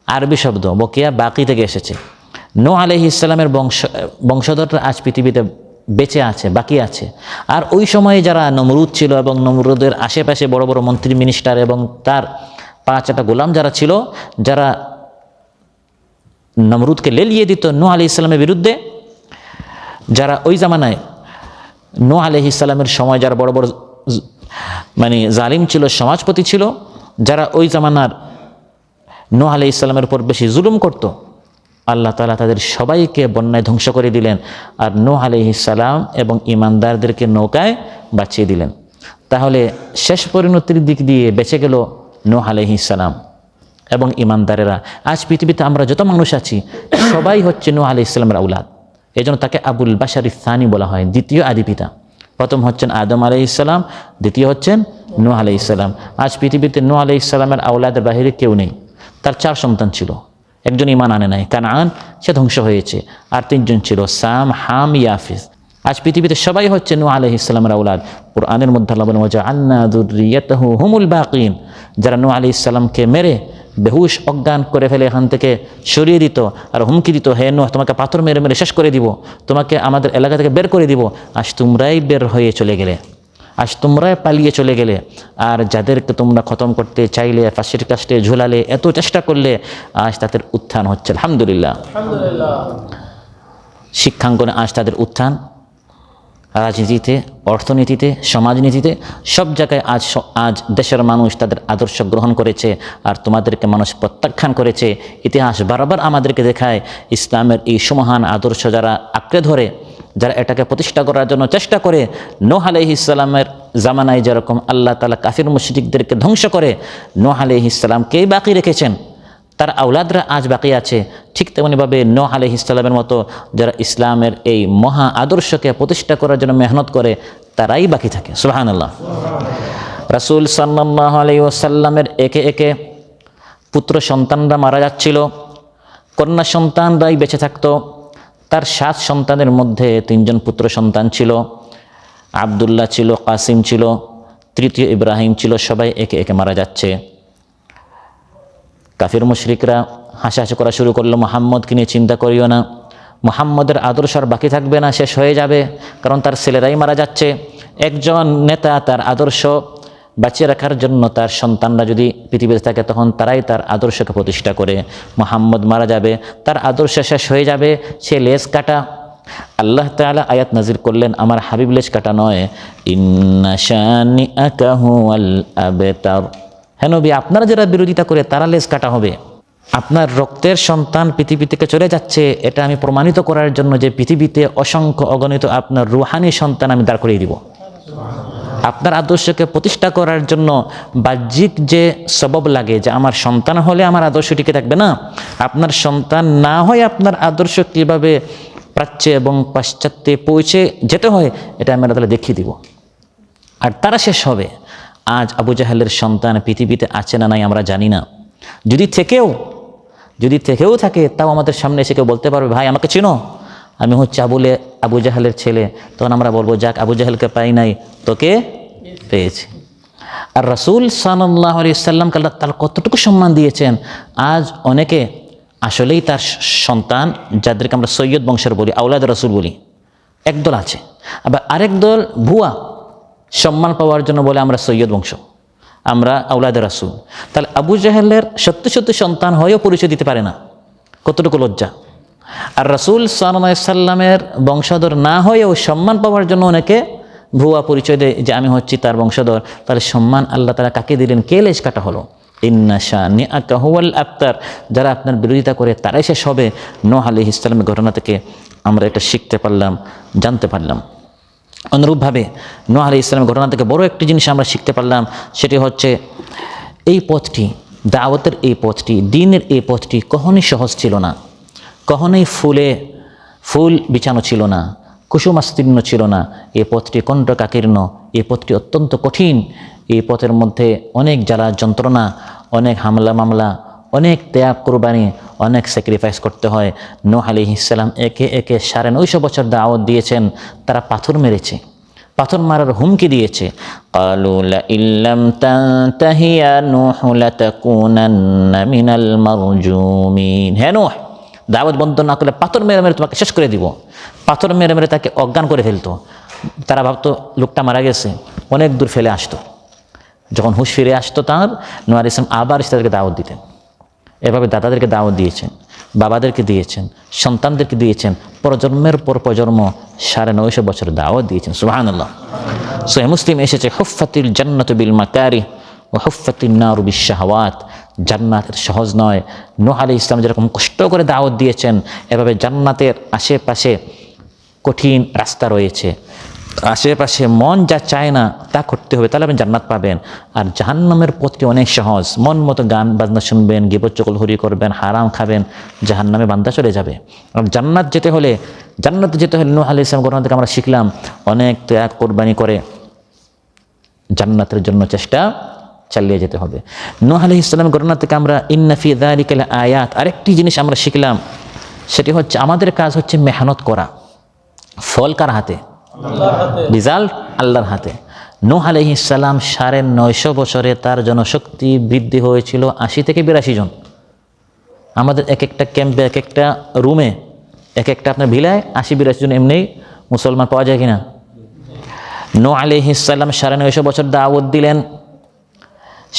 আরবি শব্দ, বকিয়া বাকি থেকে এসেছে। নূহ আলাইহিস সালামের বংশধররা আজ পৃথিবীতে বেঁচে আছে, বাকি আছে। আর ওই সময়ে যারা নমরুদ ছিল এবং নমরুদের আশেপাশে বড় বড় মন্ত্রী মিনিস্টার এবং তার 5টা গোলাম যারা ছিল, যারা নমরুদকে লেলিয়ে দিত নূহ আলাইহিস সালামের বিরুদ্ধে, যারা ওই জামানায় নূহ আলাইহিস সালামের সময় যারা বড় বড় মানে জালিম ছিল, সমাজপতি ছিল, যারা ওই জামানার নূহ আলাইহিস সালামের উপর বেশি জুলুম করত, আল্লাহ তাআলা তাদের সবাইকে বন্যায় ধ্বংস করে দিলেন, আর নূহ আলাইহিস সালাম এবং ঈমানদারদেরকে নৌকায় বাঁচিয়ে দিলেন। তাহলে শেষ পরিণতির দিক দিয়ে বেঁচে গেল নূহ আলাইহিস সালাম এবং ঈমানদারেরা। আজ পৃথিবীতে আমরা যত মানুষ আছি সবাই হচ্ছে নূহ আলাইহিস সালামের আওলাদ, এই জন্য তাকে আবুল বাশার ইসানি বলা হয়, দ্বিতীয় আদি পিতা। প্রথম হচ্ছেন আদম আলাইহিস সালাম, দ্বিতীয় হচ্ছেন নূহ আলাইহিস সালাম। আজ পৃথিবীতে নূহ আলাইহিস সালামের আওলাদের বাহিরে কেউ নেই। তার 4 সন্তান ছিল, একজন ঈমান আনে নাই, কানান, সে ধ্বংস হয়েছে, আর 3 জন ছিল, সাম, হাম, ইয়াফিস। আজ পৃথিবীতে সবাই হচ্ছে নূহ আলাইহিস সালামের আওলাদ। কুরআনের মধ্যে আল্লাহ বলেন, ওয়াজআলনা যুররিয়াতাহু হুমুল বাকিন, যারা নূহ আলাইহিস সালামকে মেরে বেহুশ অজ্ঞান করে ফেলে এখান থেকে সরিয়ে দিত আর হুমকি দিত, হে নূহ, তোমাকে পাথর মেরে মেরে শেষ করে দিব, তোমাকে আমাদের এলাকা থেকে বের করে দিব। আজ তোমরাই বের হয়ে চলে গেলে, আজ তোমরাই পালিয়ে চলে গেলে, আর যাদেরকে তোমরা খতম করতে চাইলে, ফাঁসির কাস্টে ঝুলালে, এত চেষ্টা করলে, আজ তাদের উত্থান হচ্ছে। আলহামদুলিল্লাহ, শিক্ষাঙ্গনে আজ তাদের উত্থান। রাজনীতিতে, অর্থনীতিতে, সমাজনীতিতে, সব জায়গায় আজ দেশের মানুষ তাদের আদর্শ গ্রহণ করেছে, আর তোমাদেরকে মানুষ প্রত্যাখ্যান করেছে। ইতিহাস বারবার আমাদেরকে দেখায় ইসলামের এই সুমহান আদর্শ যারা আঁকড়ে ধরে, যারা এটাকে প্রতিষ্ঠা করার জন্য চেষ্টা করে, নূহ আলাইহিস সালামের জামানায় যেরকম আল্লাহ তাআলা কাফির মুশরিকদেরকে ধ্বংস করে নূহ আলাইহিস সালামকেই বাকি রেখেছেন, তার আওলাদরা আজ বাকি আছে। ঠিক তেমনিভাবে নূহ আলাইহিস সালামের মতো যারা ইসলামের এই মহা আদর্শকে প্রতিষ্ঠা করার জন্য মেহনত করে, তারাই বাকি থাকে। সুবহানাল্লাহ। রাসূল সাল্লাল্লাহু আলাইহি ওয়াসাল্লামের একে একে পুত্র সন্তানরা মারা যাচ্ছিল, কন্যা সন্তানরাই বেঁচে থাকতো। তার 7 সন্তানের মধ্যে 3 জন পুত্র সন্তান ছিল, আব্দুল্লাহ ছিল, কাসিম ছিল, তৃতীয় ইব্রাহিম ছিল। সবাই একে একে মারা যাচ্ছে। কাফির মুশরিকরা হাসাহাসি করা শুরু করলো, মুহাম্মদকে নিয়ে চিন্তা করিও না, মুহাম্মদের আদর্শ আর বাকি থাকবে না, শেষ হয়ে যাবে, কারণ তার ছেলেরাই মারা যাচ্ছে। একজন নেতা তার আদর্শ বাঁচিয়ে রাখার জন্য তার সন্তানরা যদি পৃথিবীতে থাকে, তখন তারাই তার আদর্শকে প্রতিষ্ঠা করে। মুহাম্মদ মারা যাবে, তার আদর্শ শেষ হয়ে যাবে, সে লেজ কাটা। আল্লাহ তাআলা আয়াত নাজির করলেন, আমার হাবিব লেজ কাটা নয়, ইন্না শানিআকা হুয়াল আবতার। হে নবী, আপনারা যারা বিরোধিতা করে তারা লেজ কাটা হবে। আপনার রক্তের সন্তান পৃথিবী থেকে চলে যাচ্ছে, এটা আমি প্রমাণিত করার জন্য যে পৃথিবীতে অসংখ্য অগণিত আপনার রুহানি সন্তান আমি দাঁড় করিয়ে দিব। আপনার আদর্শকে প্রতিষ্ঠা করার জন্য বাহ্যিক যে সবব লাগে, যে আমার সন্তান হলে আমার আদর্শ টিকে থাকবে, না, আপনার সন্তান না হয় আপনার আদর্শ কীভাবে প্রাচ্যে এবং পাশ্চাত্যে পৌঁছে যেতে হয়, এটা আমি তাহলে দেখিয়ে দিব। আর তারা শেষ হবে। আজ আবু জাহেলের সন্তান পৃথিবীতে আছে না নাই আমরা জানি না। যদি থেকেও থাকে, তাও আমাদের সামনে এসে কেউ বলতে পারবে, ভাই আমাকে চিনো, আমি হচ্ছে আবু জাহেলের ছেলে, তখন আমরা বলবো, যাক আবু জাহেলকে পাই নাই, তোকে পেয়েছি। আর রাসূল সাল্লাল্লাহু আলাইহি ওয়াসাল্লামকে আল্লাহ তাআলা কতটুকু সম্মান দিয়েছেন। আজ অনেকে আসলেই তার সন্তান, যাদেরকে আমরা সৈয়দ বংশের বলি, আওলাদ রাসূল বলি, একদল আছে। আবার আরেক দল ভুয়া সম্মান পাওয়ার জন্য বলে আমরা সৈয়দ বংশ, আমরা আওলাদ রাসূল। তাহলে আবু জাহেলের সত্যি সন্তান হয়েও পরিচয় দিতে পারে না, কতটুকু লজ্জা। আর রাসূল সাল্লাল্লাহু আলাইহি ওয়াসাল্লামের বংশধর না হয়েও সম্মান পাওয়ার জন্য অনেকে ভুয়া পরিচয় দেয় যে আমি হচ্ছি তার বংশধর। তাহলে সম্মান আল্লাহ তাআলা কাকে দিলেন? কে লেজ কাটা হলো? ইন্না শানিআকা হুয়াল আবতার। যারা আপনার বিরোধিতা করে তারাই শেষ হবে। নূহ আলাইহিস সালামের ঘটনা থেকে আমরা এটা শিখতে পারলাম, জানতে পারলাম। অনুরূপভাবে নূহ আলাইহিস সালামের ঘটনা থেকে বড় একটি জিনিস আমরা শিখতে পারলাম, সেটি হচ্ছে এই পথটি, দাওয়াতের এই পথটি, দ্বীনের এই পথটি কখনোই সহজ ছিল না, কখনোই ফুল বিছানো ছিল না, কুসুমাস্তীর্ণ ছিল না। এই পথটি কণ্টকাকীর্ণ, এই পথটি অত্যন্ত কঠিন। এই পথের মধ্যে অনেক জ্বালা যন্ত্রণা, অনেক হামলা মামলা, অনেক ত্যাগ কুরবানি, অনেক স্যাক্রিফাইস করতে হয়। নূহ আলাইহিস সালাম একে একে 950 বছর দাওয়াত দিয়েছেন। তারা পাথর মেরেছে, পাথর মারার হুমকি দিয়েছে। ক্বালু লা ইল্লাম তানতাহি ইয়া নূহ লাতাকুনান্না মিনাল মারজুমিন। হে নূহ, দাওয়াত বন্ধ না করলে পাথর মেরে মেরে তোমাকে শেষ করে দিব। পাথর মেরে মেরে তাকে অজ্ঞান করে ফেলতো। তারা ভাবতো লোকটা মারা গেছে, অনেক দূর ফেলে আসতো। যখন হুঁশ ফিরে আসতো তার, নূহ আলাইহিস সালাম আবার তাদেরকে দাওয়াত দিতেন। এভাবে দাদাদেরকে দাওয়াত দিয়েছেন, বাবাদেরকে দিয়েছেন, সন্তানদেরকে দিয়েছেন, প্রজন্মের পর প্রজন্ম 950 বছর দাওয়াত দিয়েছেন। সুবহানাল্লাহ। সহিহ মুসলিম এসেছে, হুফফাতিল জান্নাতু বিল মাকারিহ ওয়া হুফফাতিন নারু বিশ শাহাওয়াত। জান্নাতের সহজ নয়। নূহ আলাইহিস সালাম যেরকম কষ্ট করে দাওয়াত দিয়েছেন, এভাবে জান্নাতের আশেপাশে কঠিন রাস্তা রয়েছে। আশেপাশে মন যা চায় না তা করতে হবে, তাহলে আপনি জান্নাত পাবেন। আর জাহান্নামের পথটি অনেক সহজ। মন মতো গান বাজনা শুনবেন, গীবত চগলখড়ি করবেন, হারাম খাবেন, জাহান্নামে বান্দা চলে যাবে। আর জান্নাতে যেতে হলে নূহ আলাইহিস সালাম ঘটনা থেকে আমরা শিখলাম, অনেক ত্যাগ কোরবানি করে জান্নাতের জন্য চেষ্টা চালিয়ে যেতে হবে। নূহ আলাইহিস সালামের ঘটনা থেকে আমরা ইন্না ফি যালিকা লাআয়াত, আরেকটি জিনিস আমরা শিখলাম, সেটি হচ্ছে আমাদের কাজ হচ্ছে মেহনত করা। ফল কার হাতে? রেজাল্ট আল্লাহর হাতে। নূহ আলাইহিস সালাম 950 বছরে তার জনশক্তি বৃদ্ধি হয়েছিল 80 থেকে 82 জন। আমাদের এক একটা ক্যাম্পে, এক একটা রুমে, এক একটা আপনার ভিলায় 80-82 জন এমনি মুসলমান পাওয়া যায় কিনা? নূহ আলাইহিস সালাম 950 বছর দাওয়াত দিলেন।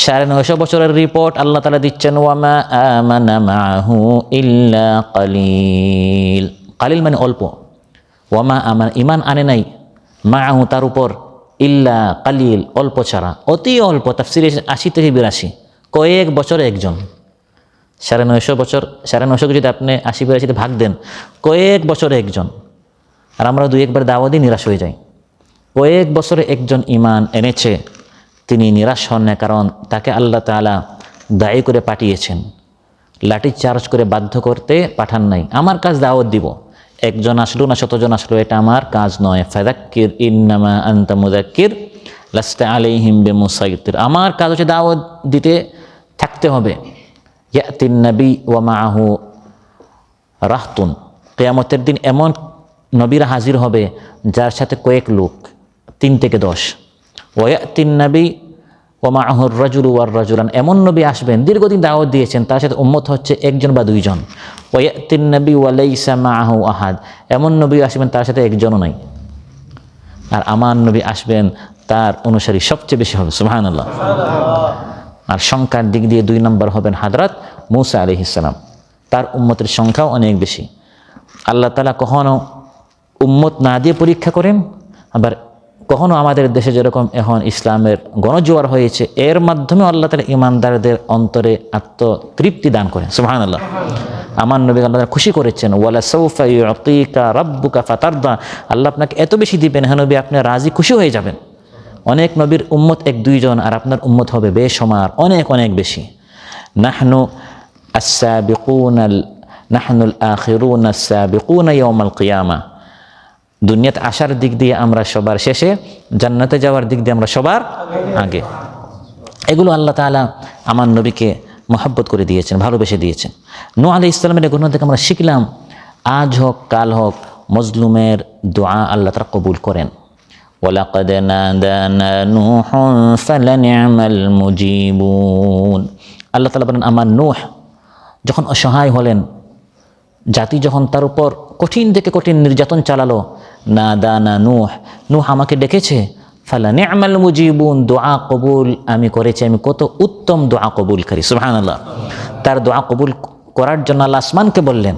950 বছরের রিপোর্ট আল্লাহ তাআলা দিচ্ছেন, ওয়ামা আমানা মাহু ইল্লা কালিল। কালিল মানে অল্প। ওয়ামা আমান, ইমান আনে নাই মাআহু তার উপর ইল্লা কালিল অল্প ছাড়া, অতি অল্প, তাফসিরে 80 থেকে 82, কয়েক বছরে একজন। 950 বছর, 950কে যদি আপনি 80-82 ভাগ দেন, কয়েক বছরে একজন। আর আমরা 2-1 বার দাওয়াতই নিরাশ হয়ে যাই। কয়েক বছরে একজন ঈমান এনেছে, তিনি নিরাশ হন না, কারণ তাকে আল্লাহ তাআলা দায়ী করে পাঠিয়েছেন, লাঠি চার্জ করে বাধ্য করতে পাঠান নাই। আমার কাজ দাওয়াত দিব, একজন আসলো না 100 জন আসলো এটা আমার কাজ নয়। ফাযাক্কির ইন্নামা আনতা মুযাক্কির লাস্তা আলাইহিম বিমুসাইতির। আমার কাজ হচ্ছে দাওয়াত দিতে থাকতে হবে। ইয়াতিন নবী ওয়া মাআহু রাহতুন, কিয়ামতের দিন এমন নবীরা হাজির হবে যার সাথে কয়েক লোক, 3 থেকে 10। ওয়া ইয়াতিন নবী ওয়া মাআহুর রাজুলু ওয়ার রাজুলান, এমন নবী আসবেন দীর্ঘদিন দাওয়াত দিয়েছেন, তার সাথে উম্মত হচ্ছে 1 জন বা 2 জন। ওয়া ইয়াতিন নবী ওয়া লাইসা মাআহু আহাদ, এমন নবী আসবেন তার সাথে একজনও নাই। আর আমার নবী আসবেন, তার অনুসারী সবচেয়ে বেশি হবে, সুবহানাল্লাহ। আর সংখ্যার দিক দিয়ে 2 নম্বর হবেন হযরত মূসা আলাইহিস সালাম, তার উম্মতের সংখ্যাও অনেক বেশি। আল্লাহ তাআলা কখনো উম্মত না দিয়ে পরীক্ষা করেন, আবার কখনো আমাদের দেশে যেরকম এখন ইসলামের গণজোয়ার হয়েছে, এর মাধ্যমে আল্লাহ তাআলা ঈমানদারদের অন্তরে আত্মতৃপ্তি দান করেন, সুবহানাল্লাহ। আমার নবী আল্লাহ তাআলা খুশি করেছেন, ওয়ালা সাউফা ইউতিকা রাব্বুকা ফাতারদা, আল্লাহ আপনাকে এত বেশি দিবেন, হ্যাঁ নবী আপনি রাজি খুশি হয়ে যাবেন। অনেক নবীর উম্মত 1-2 জন, আর আপনার উম্মত হবে বেশমার, অনেক অনেক বেশি। নাহনু আস-সাবিকুনাল নাহনুল আখিরুনা আস-সাবিকুনা ইয়াউমাল কিয়ামা, দুনিয়াতে আসার দিক দিয়ে আমরা সবার শেষে, জান্নাতে যাওয়ার দিক দিয়ে আমরা সবার আগে। এগুলো আল্লাহ তাআলা আমার নবীকে মহব্বত করে দিয়েছেন, ভালোবেসে দিয়েছেন। নূহ আলাইহিস সালামের ঘটনা থেকে আমরা শিখলাম, আজ হোক কাল হোক মজলুমের দোয়া আল্লাহ তাআলা কবুল করেন। ওয়ালাকাদ নাদানা নূহুন ফালানি'মাল মুজিবুন, আল্লাহ তাআলা বলেন আমার নূহ যখন অসহায় হলেন, জাতি যখন তার উপর কঠিন থেকে কঠিন নির্যাতন চালালো, নাদানা নূহ আমাকে ডেকেছে, ফালানি'মাল মুজিবুন, দোয়া কবুল আমি করেছি, আমি কত উত্তম দোয়া কবুলকারী, সুবহানাল্লাহ। তার দোয়া কবুল করার জন্য আল্লাহ আসমানকে বললেন,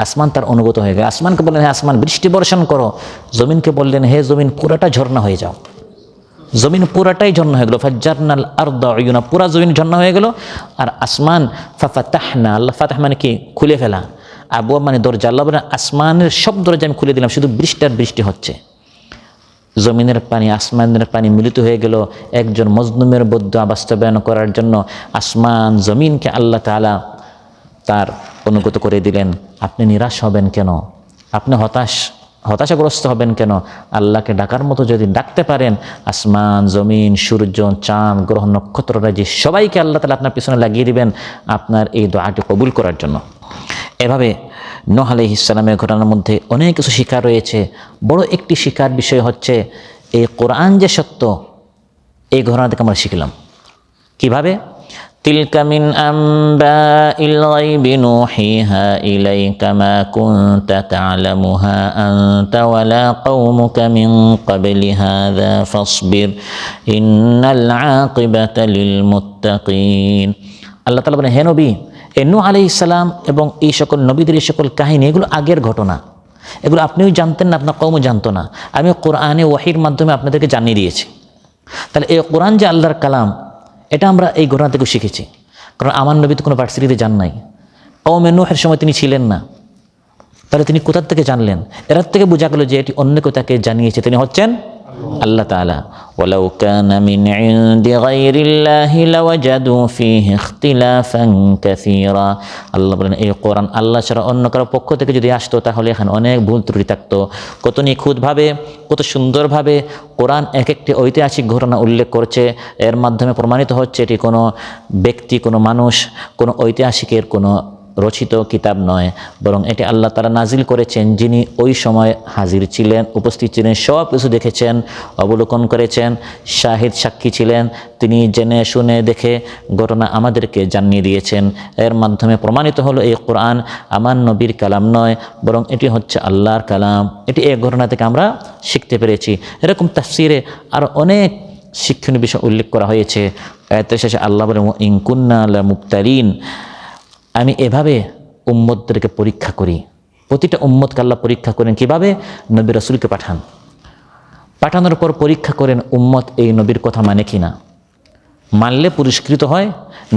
আসমান তার অনুগত হয়ে গেল। আসমানকে বললেন হে আসমান বৃষ্টি বর্ষণ করো, জমিনকে বললেন হে জমিন পুরাটা ঝর্ণা হয়ে যাও, জমিন পুরাটাই ঝর্ণা হয়ে গেল। ফাজ্জারনাল আরদা উয়ুনা, পুরা জমিন ঝর্ণা হয়ে গেল। আর আসমান ফাফাতাহনা, আল্লাহ ফাতাহ মানে কি খুলে ফেলা, আবওয়াব মানে দরজা, আল্লাহ বলেন আসমানের সব দরজা আমি খুলে দিলাম, শুধু বৃষ্টি হচ্ছে। জমিনের পানি আসমানের পানি মিলিত হয়ে গেল একজন মজলুমের বদদোয়া বাস্তবায়ন করার জন্য। আসমান জমিনকে আল্লাহ তাআলা তার অনুগত করে দিলেন। আপনি নিরাশ হবেন কেন? আপনি হতাশাগ্রস্ত হবেন কেন? আল্লাহকে ডাকার মতো যদি ডাকতে পারেন, আসমান জমিন সূর্য চাঁদ গ্রহ নক্ষত্ররাজি সবাইকে আল্লাহ তাআলা আপনার পিছনে লাগিয়ে দিবেন আপনার এই দোয়াটি কবুল করার জন্য। এভাবে নূহ আলাইহিস সালামের ঘটনার মধ্যে অনেক কিছু শিক্ষা রয়েছে। বড় একটি শিক্ষার বিষয় হচ্ছে এই কোরআন যে সত্য, এই ঘটনা থেকে আমরা শিখলাম কিভাবে। তিলকা মিন আম্বাইল গায়বি নূহিহা ইলাইকা মা কুনতা তা'লামুহা আনতা ওয়ালা কওমুকা মিন ক্বাবলি হাযা ফাসবির ইন্নাল আকিবাতা লিল মুত্তাকিন। আল্লাহ তাআলা বলেন হে নবী, নূহ আলাইহিস সালাম এবং এই সকল নবীদের এই সকল কাহিনী, এগুলো আগের ঘটনা, এগুলো আপনিও জানতেন না, আপনার কওমও জানতো না। আমি কোরআনে ওয়াহির মাধ্যমে আপনাদেরকে জানিয়ে দিয়েছি। তাহলে এই কোরআন যে আল্লাহর কালাম, এটা আমরা এই ঘটনা থেকে শিখেছি। কারণ আমার নবী তো কোনো ভার্সিটিতে যান নাই, কওমে নূহের সময় তিনি ছিলেন না, তাহলে তিনি কোথা থেকে জানলেন? এর থেকে বোঝা গেল যে এটি অন্য কেউ তাকে জানিয়েছে, তিনি হচ্ছেন আল্লাহ তাআলা। ওয়ালাউ কানা মিন ইনদি গায়রিল্লাহি লাওয়াজাদু ফীহি ইখতিলাফান কাসীরা। আল্লাহ বলেন এই কোরআন আল্লাহ ছাড়া অন্য কারো পক্ষ থেকে যদি আসতো, তাহলে এখানে অনেক ভুল ত্রুটি থাকতো। কত নিখুঁতভাবে, কত সুন্দরভাবে কোরআন এক একটি ঐতিহাসিক ঘটনা উল্লেখ করছে। এর মাধ্যমে প্রমাণিত হচ্ছে এটি কোনো ব্যক্তি, কোনো মানুষ, কোনো ঐতিহাসিকের কোনো রচিত কিতাব নয়, বরং এটি আল্লাহ তাআলা নাজিল করেছেন, যিনি ওই সময় হাজির ছিলেন, উপস্থিত ছিলেন, সব কিছু দেখেছেন, অবলোকন করেছেন, শাহিদ সাক্ষী ছিলেন। তিনি জেনে শুনে দেখে ঘটনা আমাদেরকে জানিয়ে দিয়েছেন। এর মাধ্যমে প্রমাণিত হলো এই কোরআন আমার নবীর কালাম নয়, বরং এটি হচ্ছে আল্লাহর কালাম। এটি এই ঘটনা থেকে আমরা শিখতে পেরেছি। এরকম তাফসিরে আরও অনেক শিক্ষণীয় বিষয় উল্লেখ করা হয়েছে। আয়াতের শেষে আল্লাহ বলেন ওয়া ইন কুন্না লা মুবতালিন, আমি এভাবে উম্মতদেরকে পরীক্ষা করি। প্রতিটা উম্মতকে আল্লাহ পরীক্ষা করেন কিভাবে? নবী রাসূলকে পাঠান। পাঠানোর পর পরীক্ষা করেন উম্মত এই নবীর কথা মানে কি না। মানলে পুরস্কৃত হয়,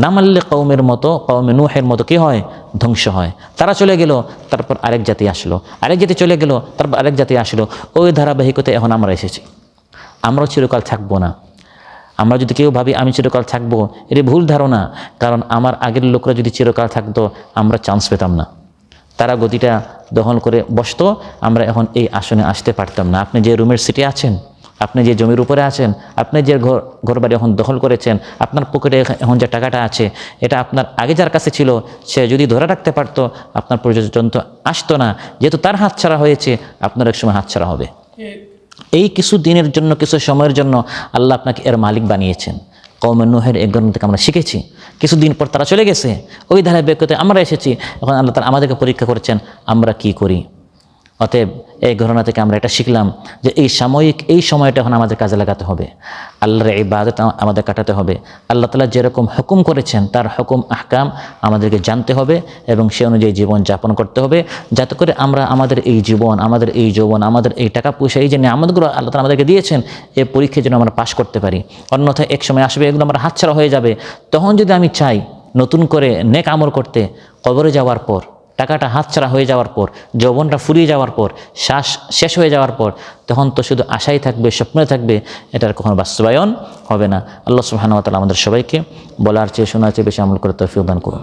না মানলে কওমের মতো, কওমে নূহের মতো কি হয়, ধ্বংস হয়। তারা চলে গেল, তারপর আরেক জাতি আসলো, আরেক জাতি চলে গেল, তারপর আরেক জাতি আসলো। ওই ধারাবাহিকতায় এখন আমরা এসেছি। আমরাও চিরকাল থাকবো না। আমরা যদি কেউ ভাবি আমি চিরকাল থাকবো, এটি ভুল ধারণা। কারণ আমার আগের লোকরা যদি চিরকাল থাকতো, আমরা চান্স পেতাম না। তারা গদিটা দখল করে বসতো, আমরা এখন এই আসনে আসতে পারতাম না। আপনি যে রুমের সিটে আছেন, আপনি যে জমির উপরে আছেন, আপনি যে ঘর বাড়ি এখন দখল করেছেন, আপনার পকেটে এখন যে টাকাটা আছে, এটা আপনার আগে যার কাছে ছিল, সে যদি ধরে রাখতে পারতো, আপনার পর্যন্ত আসতো না। যেহেতু তার হাতছাড়া হয়েছে, আপনার এক সময় হাতছাড়া হবে। এই কিছু দিনের জন্য, কিছু সময়ের জন্য আল্লাহ আপনাকে এর মালিক বানিয়েছেন। কওমে নূহের এক ঘটনা থেকে আমরা শিখেছি। কিছুদিন পর তারা চলে গেছে, ওই ধারাবাহিকতাতে আমরা এসেছি। এখন আল্লাহ তাআলা আমাদেরকে পরীক্ষা করেছেন আমরা কি করি। অতএব এই ঘটনা থেকে আমরা এটা শিখলাম যে এই সাময়িক এই সময়টা এখন আমাদের কাজে লাগাতে হবে, আল্লাহর ইবাদত আমাদের কাটাতে হবে। আল্লাহ তাআলা যেরকম হুকুম করেছেন তার হুকুম আহকাম আমাদেরকে জানতে হবে এবং সে অনুযায়ী জীবন যাপন করতে হবে, যাতে করে আমরা আমাদের এই জীবন, আমাদের এই যৌবন, আমাদের এই টাকা পয়সা, এই যে নিয়ামতগুলো আল্লাহ তাআলা আমাদেরকে দিয়েছেন, এই পরীক্ষায় যেন আমরা পাশ করতে পারি। অন্যথায় এক সময় আসবে এগুলো আমার হাতছাড়া হয়ে যাবে। তখন যদি আমি চাই নতুন করে নেক আমল করতে, কবরে যাওয়ার পর, টাকাটা হাতছাড়া হয়ে যাওয়ার পর, যৌবনটা ফুরিয়ে যাওয়ার পর, শ্বাস শেষ হয়ে যাওয়ার পর, তখন তো শুধু আশাই থাকবে, স্বপ্নে থাকবে, এটার কখনো বাস্তবায়ন হবে না। আল্লাহ সুবহানাহু ওয়া তাআলা আমাদের সবাইকে বলার চেয়ে শোনার চেয়ে বেশি আমল করে তৌফিক দান করুন।